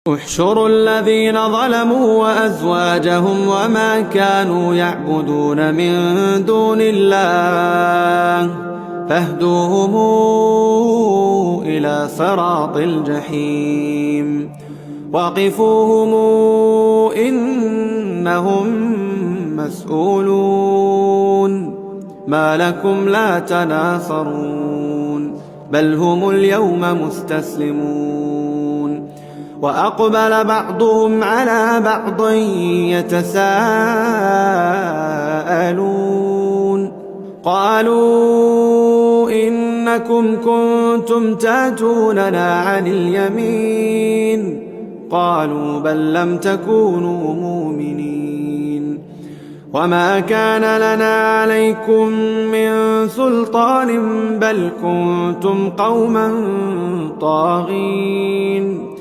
احشروا الذين ظلموا وأزواجهم وما كانوا يعبدون من دون الله فاهدوهم إلى صراط الجحيم وقفوهم إنهم مسؤولون ما لكم لا تناصرون بل هم اليوم مستسلمون وأقبل بعضهم على بعض يتساءلون قالوا إنكم كنتم تاتوننا عن اليمين قالوا بل لم تكونوا مؤمنين وما كان لنا عليكم من سلطان بل كنتم قوما طاغين